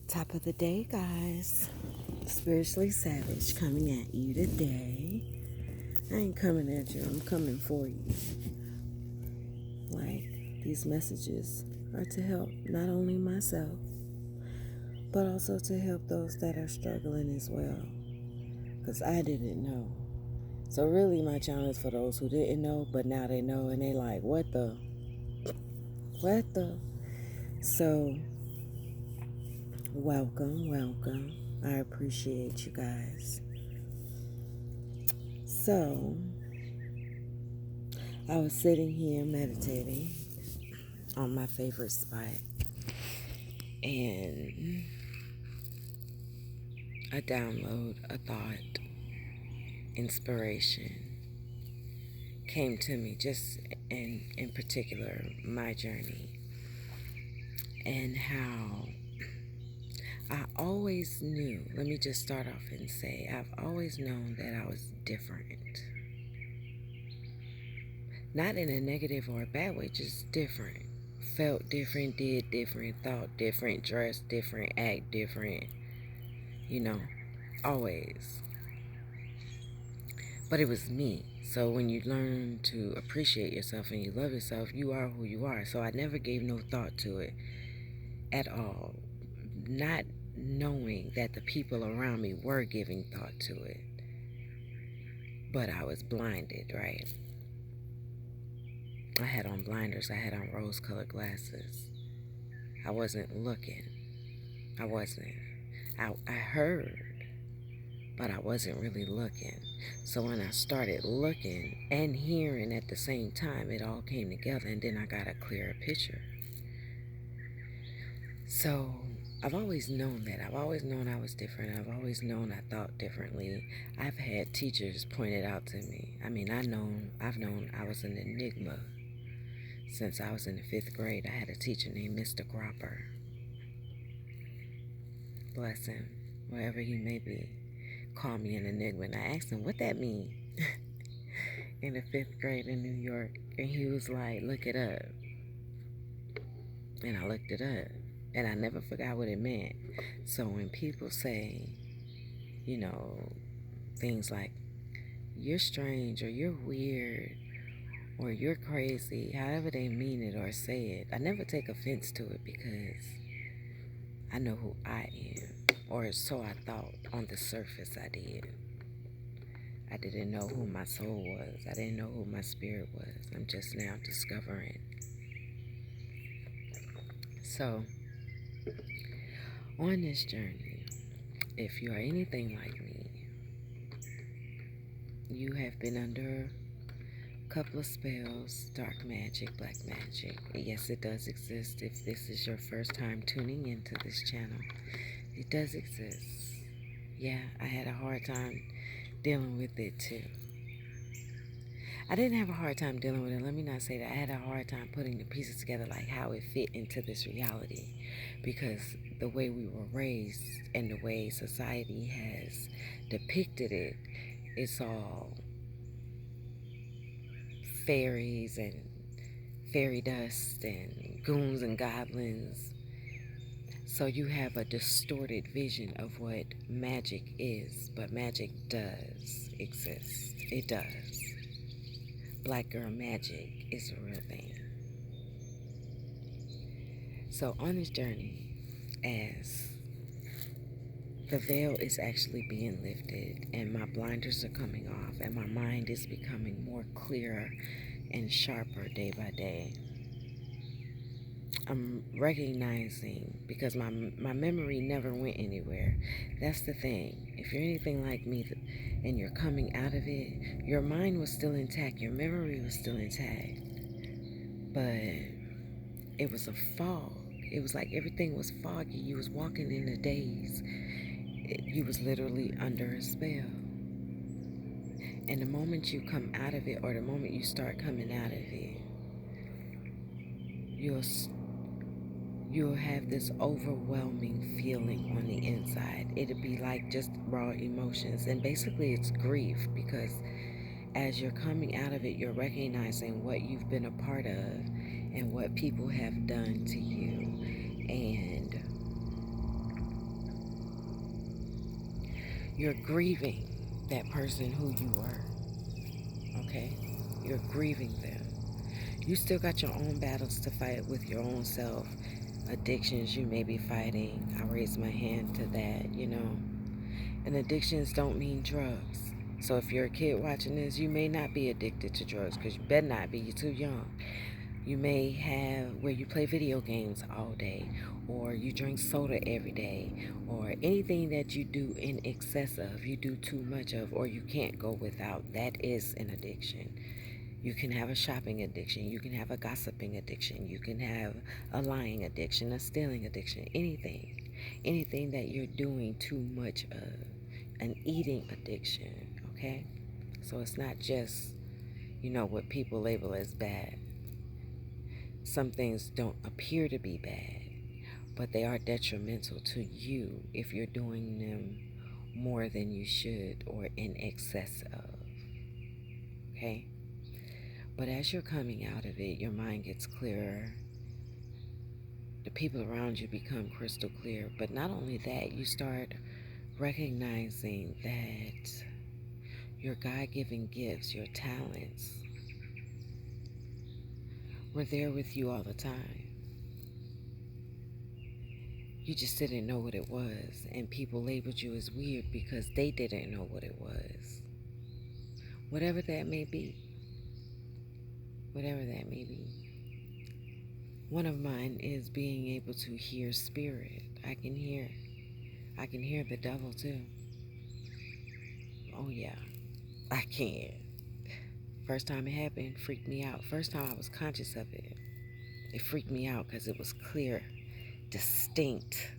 Top of the day, guys. Spiritually Savage coming at you today. I ain't coming at you, I'm coming for you. Like, these messages are to help not only myself, but also to help those that are struggling as well. Because I didn't know. So, really, my challenge for those who didn't know, but now they know and they like, what the? What the? So, welcome. I appreciate you guys. So, I was sitting here meditating on my favorite spot, and a download, a thought, inspiration came to me, just in particular my journey, and how I always knew. Let me just start off and say I've always known that I was different. Not in a negative or a bad way, just different. Felt different, did different, thought different, dressed different, act different, you know, always. But it was me. So when you learn to appreciate yourself and you love yourself, you are who you are. So I never gave no thought to it at all. Not knowing that the people around me were giving thought to it. But I was blinded, right? I had on blinders. I had on rose-colored glasses. I wasn't looking. I wasn't. I heard, but I wasn't really looking. So when I started looking and hearing at the same time, it all came together, and then I got a clearer picture. So I've always known that. I've always known I was different. I've always known I thought differently. I've had teachers point it out to me. I mean, I've known I was an enigma since I was in the 5th grade. I had a teacher named Mr. Gropper. Bless him, wherever he may be. Called me an enigma, and I asked him what that mean in the 5th grade in New York, and he was like, look it up. And I looked it up, and I never forgot what it meant. So when people say, you know, things like, you're strange, or you're weird, or you're crazy, however they mean it or say it, I never take offense to it, because I know who I am, or so I thought. On the surface I did. I didn't know who my soul was. I didn't know who my spirit was. I'm just now discovering. So, on this journey, if you are anything like me, you have been under a couple of spells, dark magic, black magic. Yes, it does exist. If this is your first time tuning into this channel, it does exist. Yeah, I had a hard time dealing with it too. I didn't have a hard time dealing with it. Let me not say that. I had a hard time putting the pieces together, like how it fit into this reality. Because the way we were raised and the way society has depicted it, it's all fairies and fairy dust and goons and goblins. So you have a distorted vision of what magic is, but magic does exist. It does. Black girl magic is a real thing. So on this journey, as the veil is actually being lifted and my blinders are coming off and my mind is becoming more clearer and sharper day by day, I'm recognizing, because my memory never went anywhere. That's the thing. If you're anything like me and you're coming out of it, your mind was still intact, your memory was still intact, but it was a fog. It was like everything was foggy. You was walking in a daze. You was literally under a spell. And the moment you come out of it, or the moment you start coming out of it, you'll have this overwhelming feeling on the inside. It'll be like just raw emotions. And basically it's grief, because as you're coming out of it, you're recognizing what you've been a part of and what people have done to you. And You're grieving that person who you were, okay? You're grieving them. You still got your own battles to fight with your own self. Addictions you may be fighting. I raise my hand to that, you know. And addictions don't mean drugs. So if you're a kid watching this, you may not be addicted to drugs because you better not be. You're too young. You may have where you play video games all day, or you drink soda every day, or anything that you do in excess of, you do too much of, or you can't go without. That is an addiction. You can have a shopping addiction. You can have a gossiping addiction. You can have a lying addiction, a stealing addiction, anything. Anything that you're doing too much of. An eating addiction, okay? So it's not just, what people label as bad. Some things don't appear to be bad, but they are detrimental to you if you're doing them more than you should or in excess of, okay? But as you're coming out of it, your mind gets clearer. The people around you become crystal clear. But not only that, you start recognizing that your God-given gifts, your talents, were there with you all the time. You just didn't know what it was, and people labeled you as weird because they didn't know what it was. Whatever that may be. Whatever that may be. One of mine is being able to hear spirit. I can hear the devil too. Oh yeah, I can. First time it happened, freaked me out. First time I was conscious of it, it freaked me out because it was clear, distinct.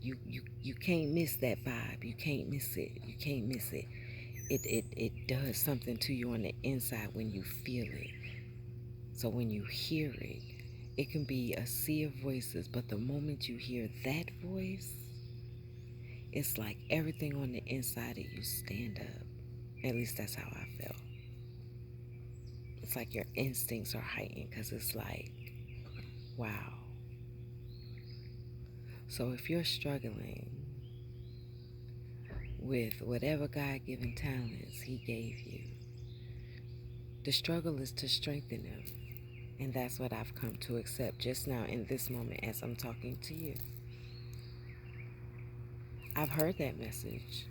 You can't miss that vibe. You can't miss it. You can't miss it. It does something to you on the inside when you feel it. So when you hear it, it can be a sea of voices, but the moment you hear that voice, it's like everything on the inside of you stand up. At least that's how I felt. It's like your instincts are heightened because it's like, wow. So if you're struggling with whatever God-given talents He gave you, the struggle is to strengthen them. And that's what I've come to accept just now in this moment as I'm talking to you. I've heard that message,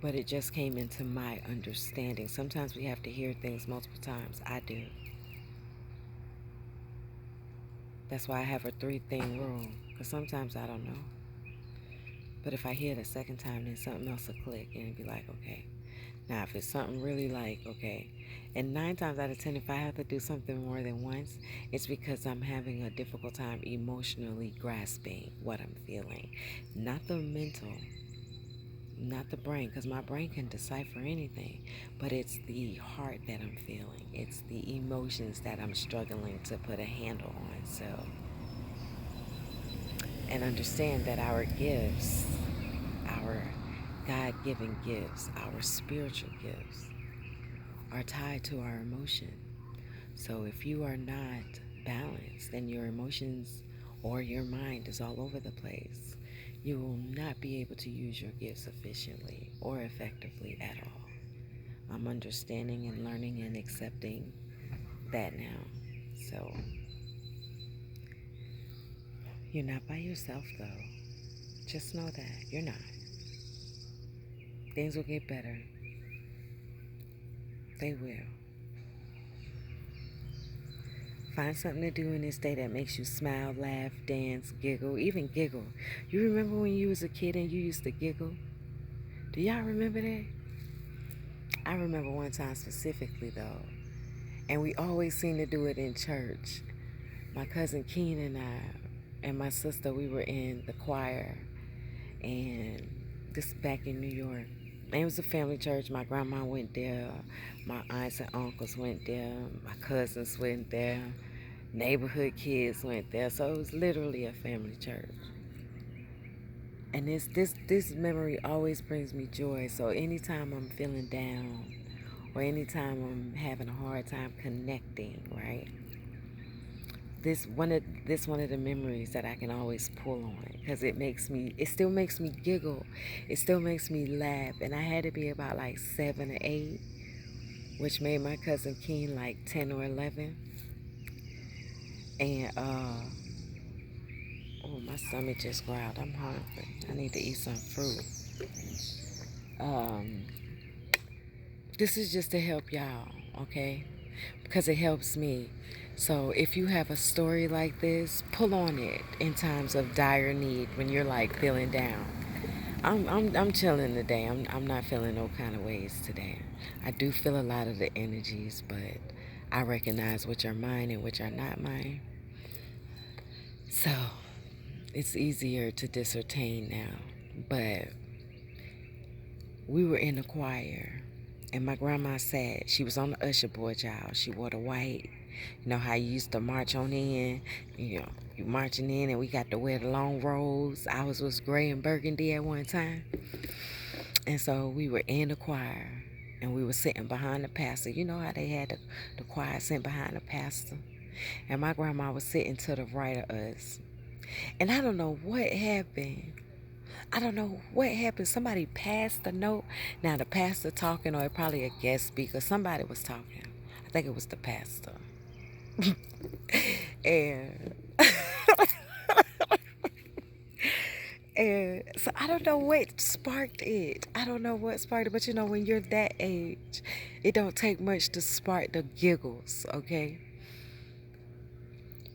but it just came into my understanding. Sometimes we have to hear things multiple times. I do. That's why I have a 3-thing rule, because sometimes I don't know. But if I hear it a second time, then something else will click and it'll be like, okay. Now, if it's something really like, okay, and 9 times out of 10, if I have to do something more than once, it's because I'm having a difficult time emotionally grasping what I'm feeling. Not the mental, not the brain, because my brain can decipher anything, but it's the heart that I'm feeling. It's the emotions that I'm struggling to put a handle on. So, and understand that our gifts, our God-given gifts, our spiritual gifts, are tied to our emotion. So if you are not balanced and your emotions or your mind is all over the place, you will not be able to use your gifts efficiently or effectively at all. I'm understanding and learning and accepting that now. So you're not by yourself though. Just know that you're not. Things will get better. They will. Find something to do in this day that makes you smile, laugh, dance, giggle, even giggle. You remember when you was a kid and you used to giggle? Do y'all remember that? I remember one time specifically though, and we always seemed to do it in church. My cousin Keen and I and my sister, we were in the choir, and this back in New York. And it was a family church. My grandma went there, my aunts and uncles went there, my cousins went there, neighborhood kids went there. So it was literally a family church. And this memory always brings me joy. So anytime I'm feeling down or anytime I'm having a hard time connecting, right? One of the memories that I can always pull on because it still makes me giggle, it still makes me laugh, and I had to be about like 7 or 8, which made my cousin Keen like 10 or 11, and oh, my stomach just growled. I'm hungry. I need to eat some fruit. Um, this is just to help y'all, okay? Because it helps me. So if you have a story like this, pull on it in times of dire need when you're like feeling down. I'm chilling today. I'm not feeling no kind of ways today. I do feel a lot of the energies, but I recognize which are mine and which are not mine. So it's easier to discertain now. But we were in the choir, and my grandma sat. She was on the usher board, y'all. She wore the white. You know how you used to march on in? You know, you marching in, and we got to wear the long robes. Ours was gray and burgundy at one time. And so we were in the choir, and we were sitting behind the pastor. You know how they had the choir sitting behind the pastor? And my grandma was sitting to the right of us. And I don't know what happened. I don't know what happened. Somebody passed the note. Now the pastor talking, or probably a guest speaker. Somebody was talking. I think it was the pastor. and and so I don't know what sparked it. I don't know what sparked it, but you know, when you're that age, it don't take much to spark the giggles, okay?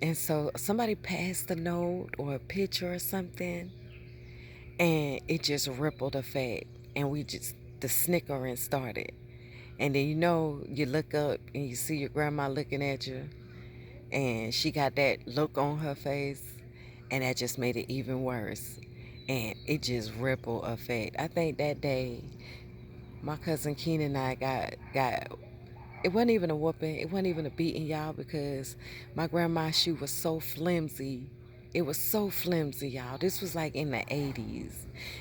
And so somebody passed the note or a picture or something, and it just rippled effect, and the snickering started. And then you look up and you see your grandma looking at you, and she got that look on her face, and that just made it even worse. And it just ripple effect. I think that day my cousin Keenan and I got it wasn't even a whooping, it wasn't even a beating, y'all, because my grandma's shoe was so flimsy. It was so flimsy, y'all. This was like in the 80s.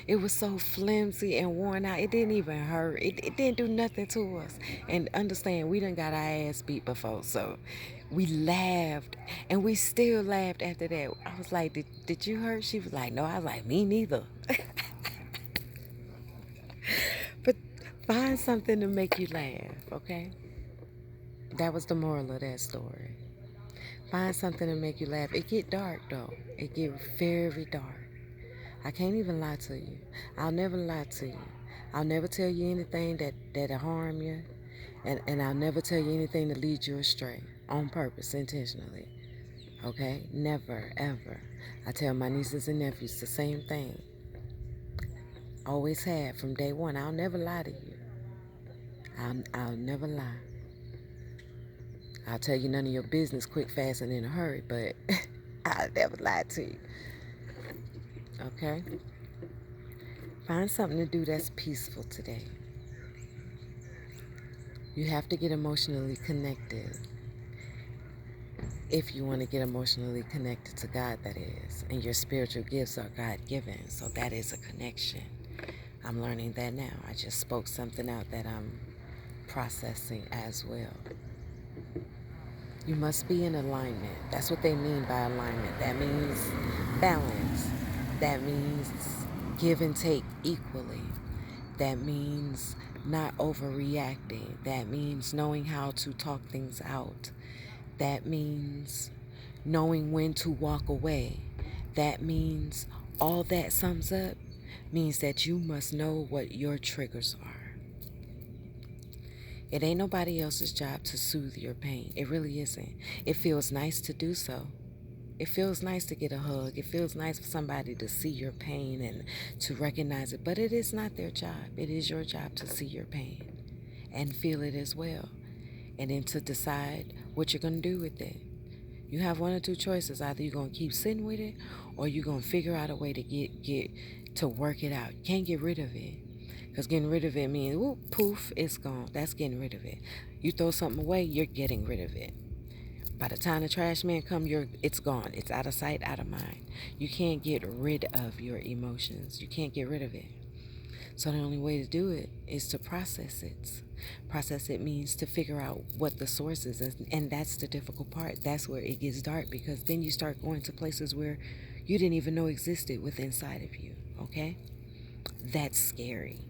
It was so flimsy and worn out. It didn't even hurt. It didn't do nothing to us. And understand, we done got our ass beat before. So we laughed. And we still laughed after that. I was like, did you hurt? She was like, no. I was like, me neither. But find something to make you laugh, okay? That was the moral of that story. Find something to make you laugh. It get dark though. It get very dark. I can't even lie to you. I'll never lie to you. I'll never tell you anything that'll harm you. And I'll never tell you anything to lead you astray. On purpose, intentionally. Okay? Never, ever. I tell my nieces and nephews the same thing. Always have from day one. I'll never lie to you. I'll never lie. I'll tell you none of your business quick, fast, and in a hurry, but I'll never lie to you. Okay? Find something to do that's peaceful today. You have to get emotionally connected. If you want to get emotionally connected to God, that is. And your spiritual gifts are God-given, so that is a connection. I'm learning that now. I just spoke something out that I'm processing as well. You must be in alignment. That's what they mean by alignment. That means balance. That means give and take equally. That means not overreacting. That means knowing how to talk things out. That means knowing when to walk away. That means all that sums up means that you must know what your triggers are. It ain't nobody else's job to soothe your pain. It really isn't. It feels nice to do so. It feels nice to get a hug. It feels nice for somebody to see your pain and to recognize it. But it is not their job. It is your job to see your pain and feel it as well. And then to decide what you're going to do with it. You have one or two choices. Either you're going to keep sitting with it, or you're going to figure out a way to get to work it out. You can't get rid of it. Because getting rid of it means, whoop, poof, it's gone. That's getting rid of it. You throw something away, you're getting rid of it. By the time the trash man comes, it's gone. It's out of sight, out of mind. You can't get rid of your emotions. You can't get rid of it. So the only way to do it is to process it. Process it means to figure out what the source is. And that's the difficult part. That's where it gets dark, because then you start going to places where you didn't even know existed within inside of you. Okay? That's scary.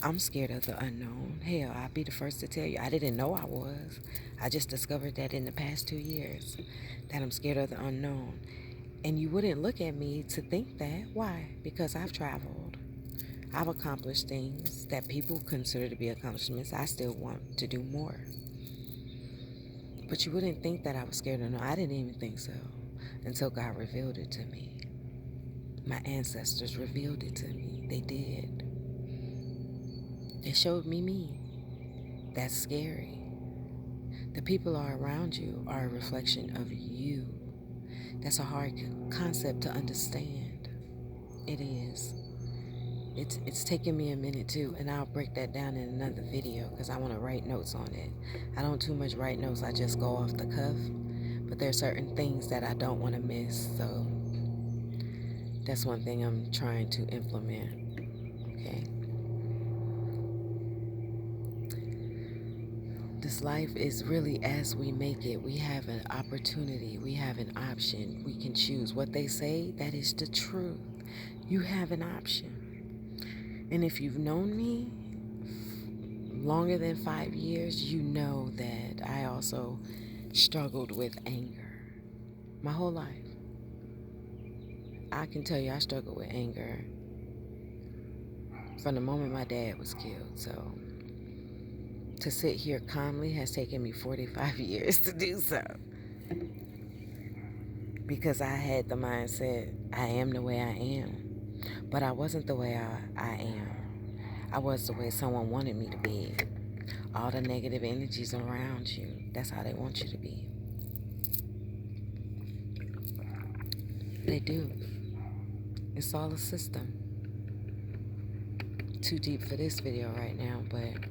I'm scared of the unknown. Hell, I'll be the first to tell you, I didn't know I was. I just discovered that in the past 2 years, that I'm scared of the unknown. And you wouldn't look at me to think that. Why? Because I've traveled. I've accomplished things that people consider to be accomplishments. I still want to do more. But you wouldn't think that I was scared of no. I didn't even think so until God revealed it to me. My ancestors revealed it to me. They did. They showed me. That's scary. The people are around you are a reflection of you. That's a hard concept to understand. It is. It's taken me a minute too, and I'll break that down in another video because I want to write notes on it. I don't too much write notes, I just go off the cuff. But there are certain things that I don't want to miss, so that's one thing I'm trying to implement. Okay. This life is really as we make it. We have an opportunity. We have an option. We can choose. What they say, that is the truth. You have an option. And if you've known me longer than 5 years, you know that I also struggled with anger my whole life. I can tell you I struggled with anger from the moment my dad was killed. So to sit here calmly has taken me 45 years to do so. Because I had the mindset, I am the way I am. But I wasn't the way I am. I was the way someone wanted me to be. All the negative energies around you, that's how they want you to be. They do. It's all a system. Too deep for this video right now, but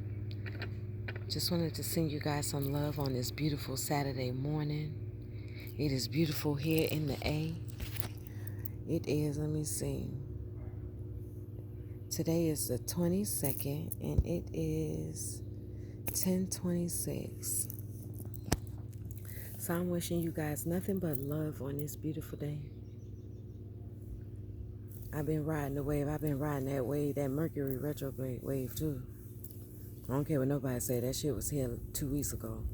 just wanted to send you guys some love on this beautiful Saturday morning. It is beautiful here in the A. It is, let me see. Today is the 22nd, and it is 10:26. So I'm wishing you guys nothing but love on this beautiful day. I've been riding the wave. I've been riding that wave, that Mercury retrograde wave too. I don't care what nobody say. That shit was here 2 weeks ago.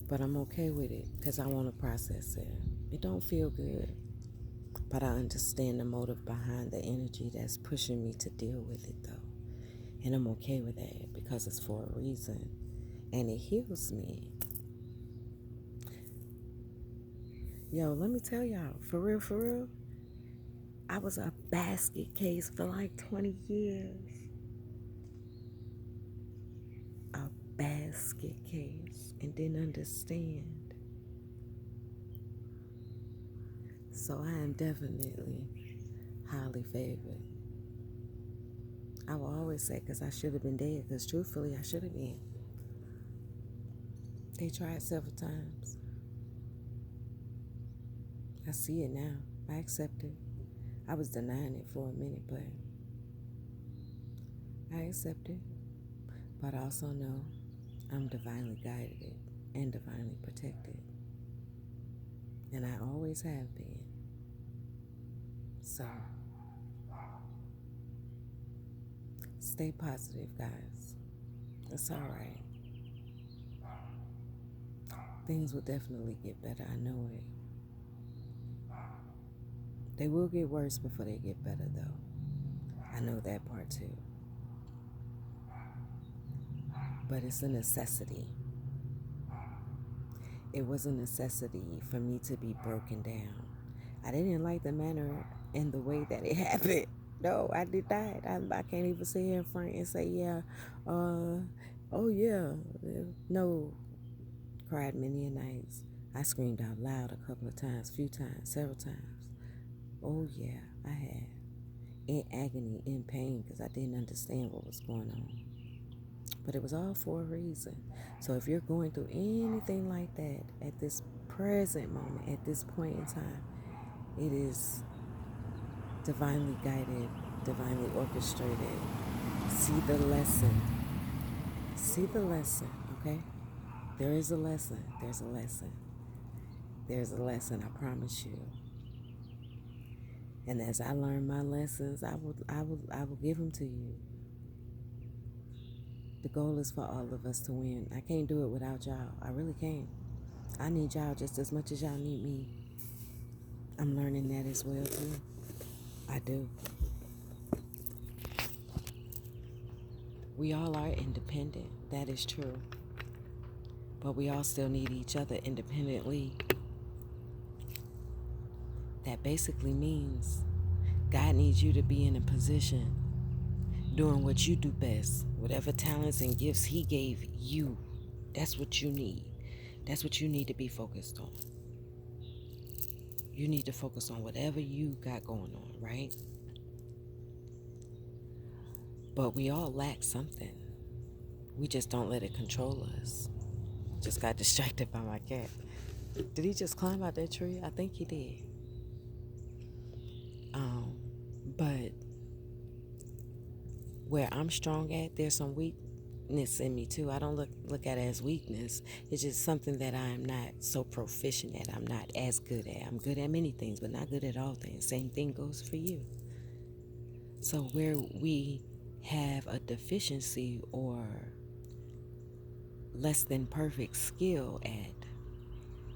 But I'm okay with it because I want to process it. It don't feel good. But I understand the motive behind the energy that's pushing me to deal with it though. And I'm okay with that because it's for a reason. And it heals me. Yo, let me tell y'all, for real, I was a basket case for like 20 years. A basket case and didn't understand. So I am definitely highly favored. I will always say because I should have been dead, because truthfully I should have been. They tried several times. I see it now. I accept it. I was denying it for a minute, but I accept it. But I also know I'm divinely guided and divinely protected. And I always have been. So, stay positive, guys. It's all right. Things will definitely get better. I know it. They will get worse before they get better, though. I know that part too. But it's a necessity. It was a necessity for me to be broken down. I didn't like the manner and the way that it happened. No, I did not. I can't even sit here in front and say, yeah, oh yeah. No. Cried many a nights. I screamed out loud a couple of times, few times, several times. Oh yeah, I had. In agony, in pain, because I didn't understand what was going on. But it was all for a reason. So if you're going through anything like that at this present moment, at this point in time, it is divinely guided divinely orchestrated. See the lesson. See the lesson, okay? There is a lesson. There's a lesson. There's a lesson, I promise you. And as I learn my lessons, I will give them to you. The goal is for all of us to win. I can't do it without y'all. I really can't. I need y'all just as much as y'all need me. I'm learning that as well too. I do. We all are independent. That is true. But we all still need each other independently. That basically means God needs you to be in a position doing what you do best. Whatever talents and gifts He gave you, that's what you need. That's what you need to be focused on. You need to focus on whatever you got going on, right? But we all lack something. We just don't let it control us. Just got distracted by my cat. Did he just climb out that tree? I think he did. But where I'm strong at, there's some weakness in me too. I don't look at it as weakness. It's just something that I'm not so proficient at. I'm not as good at. I'm good at many things, but not good at all things. Same thing goes for you. So where we have a deficiency or less than perfect skill at,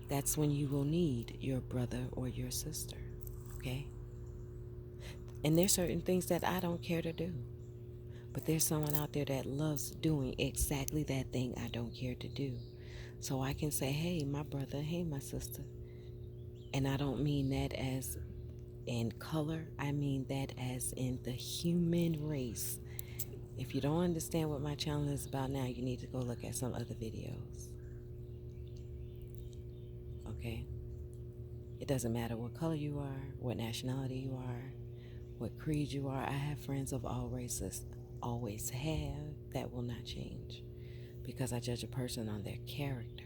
that's when you will need your brother or your sister, okay? And there's certain things that I don't care to do. But there's someone out there that loves doing exactly that thing I don't care to do. So I can say, hey, my brother, hey, my sister. And I don't mean that as in color. I mean that as in the human race. If you don't understand what my channel is about now, you need to go look at some other videos. Okay? It doesn't matter what color you are, what nationality you are, what creed you are. I have friends of all races. Always have. That will not change. Because I judge a person on their character.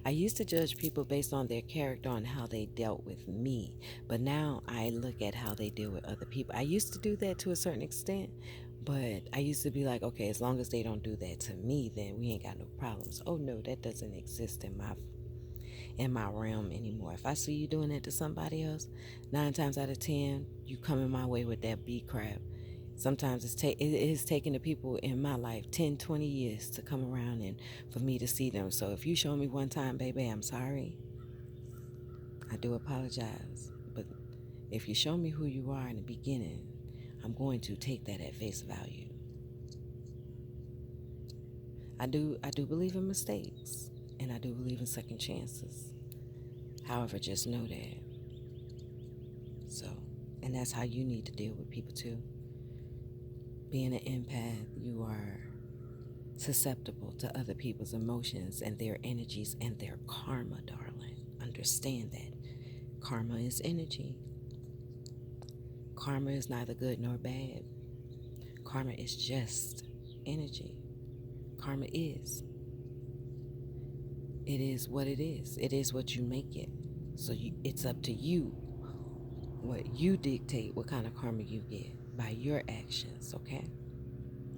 I used to judge people based on their character, on how they dealt with me. But now I look at how they deal with other people. I used to do that to a certain extent. But I used to be like, okay, as long as they don't do that to me, then we ain't got no problems. Oh no, that doesn't exist in my realm anymore. If I see you doing that to somebody else, 9 times out of 10, you coming my way with that B crap. Sometimes it is taking the people in my life 10, 20 years to come around and for me to see them. So if you show me one time, baby, I'm sorry. I do apologize. But if you show me who you are in the beginning, I'm going to take that at face value. I do believe in mistakes, and I do believe in second chances. However, just know that. So, and that's how you need to deal with people too. Being an empath, you are susceptible to other people's emotions and their energies and their karma, darling. Understand that. Karma is energy. Karma is neither good nor bad. Karma is just energy. Karma is. It is what it is. It is what you make it. So it's up to you what you dictate what kind of karma you get by your actions, okay?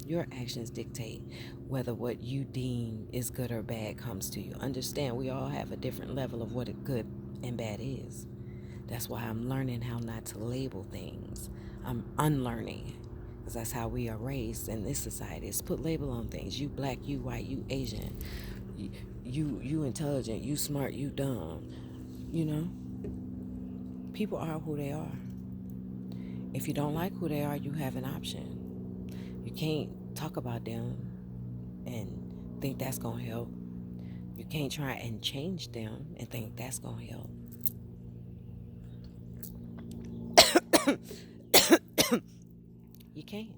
Your actions dictate whether what you deem is good or bad comes to you. Understand, we all have a different level of what a good and bad is. That's why I'm learning how not to label things. I'm unlearning, because that's how we are raised in this society. Is put label on things. You black, you white, you Asian, you intelligent, you smart, you dumb. You know, people are who they are. If you don't like who they are, you have an option. You can't talk about them and think that's gonna help. You can't try and change them and think that's gonna help. You can't.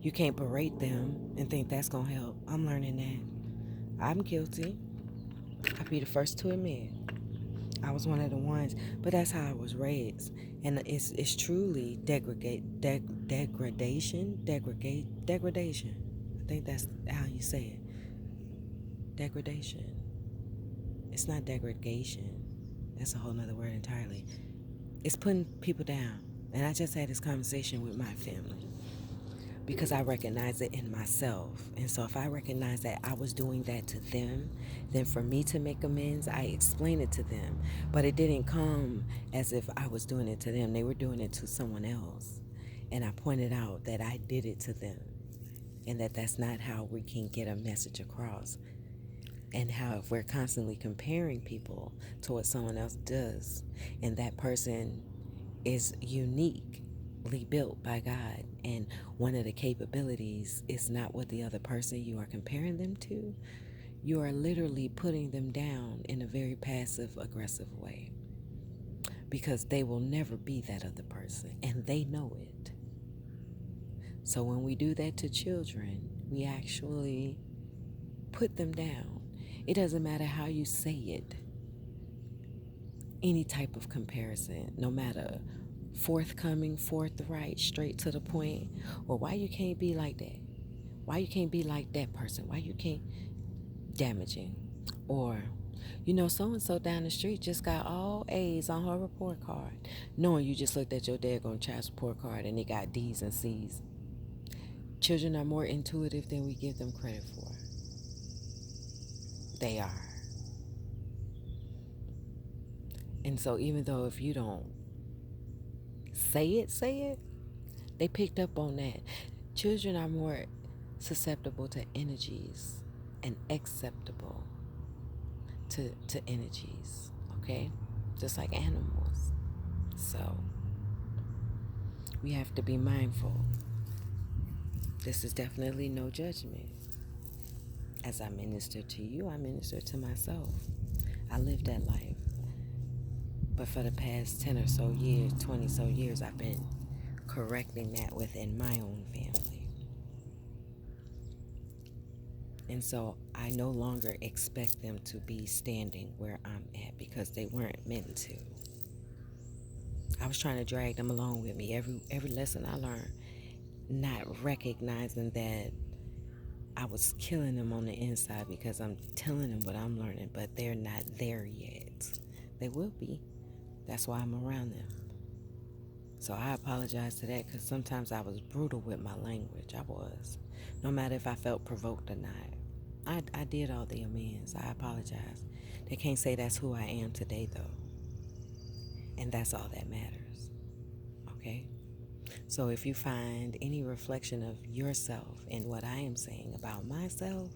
You can't berate them and think that's gonna help. I'm learning that. I'm guilty. I'll be the first to admit. I was one of the ones, but that's how I was raised, and it's truly degradation. I think that's how you say it. Degradation. It's not degradation. That's a whole nother word entirely. It's putting people down. And I just had this conversation with my family because I recognize it in myself. And so if I recognize that I was doing that to them, then for me to make amends, I explain it to them. But it didn't come as if I was doing it to them. They were doing it to someone else. And I pointed out that I did it to them and that that's not how we can get a message across. And how if we're constantly comparing people to what someone else does and that person is uniquely built by God, and one of the capabilities is not what the other person you are comparing them to, you are literally putting them down in a very passive aggressive way because they will never be that other person and they know it. So when we do that to children, we actually put them down. It doesn't matter how you say it. Any type of comparison, no matter forthcoming, forthright, straight to the point, or why you can't be like that, why you can't be like that person, why you can't, damaging, or so and so down the street just got all A's on her report card, knowing you just looked at your daggone child's report card and it got D's and C's. Children are more intuitive than we give them credit for. They are. And so even though if you don't say it, they picked up on that. Children are more susceptible to energies and acceptable to energies, okay? Just like animals. So we have to be mindful. This is definitely no judgment. As I minister to you, I minister to myself. I live that life. But for the past 10 or so years, 20 so years, I've been correcting that within my own family. And so I no longer expect them to be standing where I'm at because they weren't meant to. I was trying to drag them along with me every lesson I learned, not recognizing that I was killing them on the inside because I'm telling them what I'm learning, but they're not there yet. They will be. That's why I'm around them. So I apologize to that because sometimes I was brutal with my language. I was. No matter if I felt provoked or not. I did all the amends. I apologize. They can't say that's who I am today, though. And that's all that matters. Okay? So if you find any reflection of yourself in what I am saying about myself,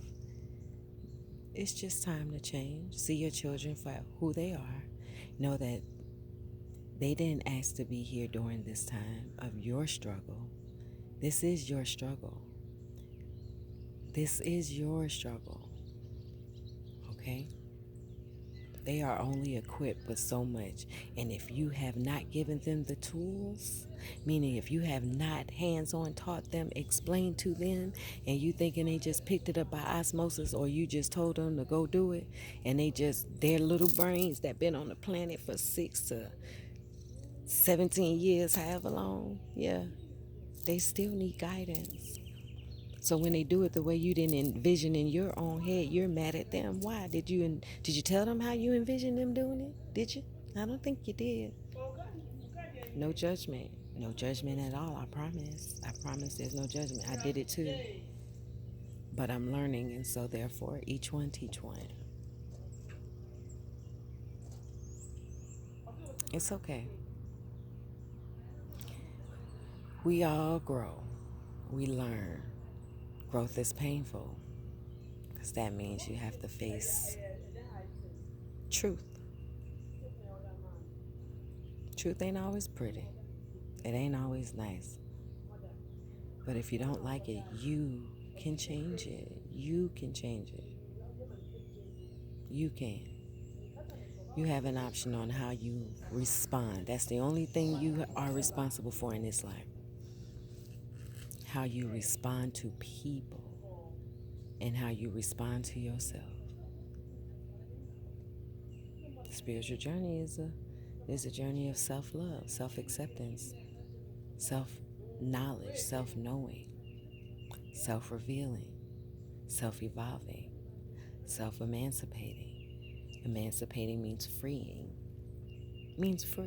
it's just time to change. See your children for who they are. Know that they didn't ask to be here during this time of your struggle. This is your struggle. This is your struggle. Okay? They are only equipped with so much. And if you have not given them the tools, meaning if you have not hands-on taught them, explained to them, and you thinking they just picked it up by osmosis, or you just told them to go do it, and their little brains that been on the planet for 6 to 17 years, however long, yeah, they still need guidance. So when they do it the way you didn't envision in your own head, you're mad at them. Why? Did you tell them how you envisioned them doing it? Did you? I don't think you did. No judgment. No judgment at all, I promise. I promise there's no judgment. I did it too. But I'm learning, and so therefore each one teach one. It's okay. We all grow. We learn. Growth is painful because that means you have to face truth. Truth ain't always pretty. It ain't always nice. But if you don't like it, you can change it. You can change it. You can. You have an option on how you respond. That's the only thing you are responsible for in this life. How you respond to people and how you respond to yourself. The spiritual journey is a journey of self-love, self-acceptance, self-knowledge, self-knowing, self-revealing, self-evolving, self-emancipating. Emancipating means freeing. Means free.